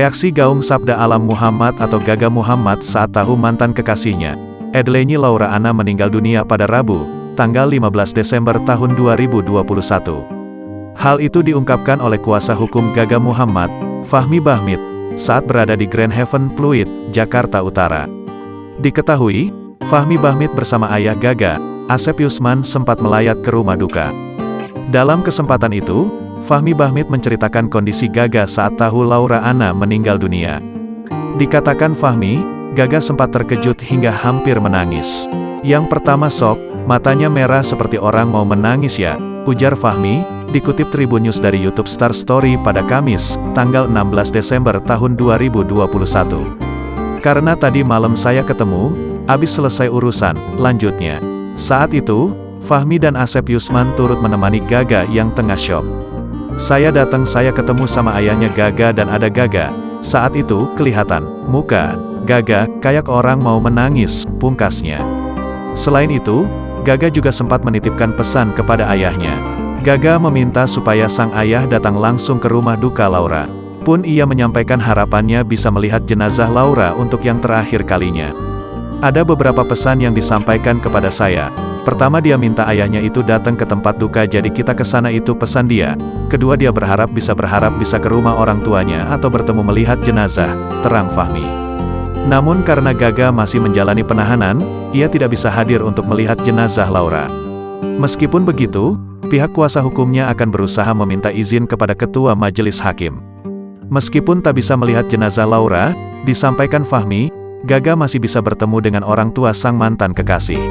Reaksi gaung Sabda Alam Muhammad atau Gaga Muhammad saat tahu mantan kekasihnya, Edleni Laura Anna meninggal dunia pada Rabu, tanggal 15 Desember tahun 2021. Hal itu diungkapkan oleh kuasa hukum Gaga Muhammad, Fahmi Bahmit, saat berada di Grand Heaven Pluit, Jakarta Utara. Diketahui, Fahmi Bahmit bersama ayah Gaga, Asep Yusman sempat melayat ke rumah duka. Dalam kesempatan itu, Fahmi Bahmit menceritakan kondisi Gaga saat tahu Laura Anna meninggal dunia. Dikatakan Fahmi, Gaga sempat terkejut hingga hampir menangis. Yang pertama shock, matanya merah seperti orang mau menangis ya, ujar Fahmi, dikutip Tribun News dari YouTube Star Story pada Kamis, tanggal 16 Desember tahun 2021. Karena tadi malam saya ketemu, abis selesai urusan, lanjutnya. Saat itu, Fahmi dan Asep Yusman turut menemani Gaga yang tengah syok. Saya datang, saya ketemu sama ayahnya Gaga dan ada Gaga. Saat itu, kelihatan, muka Gaga kayak orang mau menangis, pungkasnya. Selain itu, Gaga juga sempat menitipkan pesan kepada ayahnya. Gaga meminta supaya sang ayah datang langsung ke rumah duka Laura. Pun ia menyampaikan harapannya bisa melihat jenazah Laura untuk yang terakhir kalinya. Ada beberapa pesan yang disampaikan kepada saya. Pertama, dia minta ayahnya itu datang ke tempat duka, jadi kita ke sana, itu pesan dia. Kedua, dia berharap bisa ke rumah orang tuanya atau bertemu melihat jenazah, terang Fahmi. Namun karena Gaga masih menjalani penahanan, ia tidak bisa hadir untuk melihat jenazah Laura. Meskipun begitu, pihak kuasa hukumnya akan berusaha meminta izin kepada Ketua Majelis Hakim. Meskipun tak bisa melihat jenazah Laura, disampaikan Fahmi, Gaga masih bisa bertemu dengan orang tua sang mantan kekasih.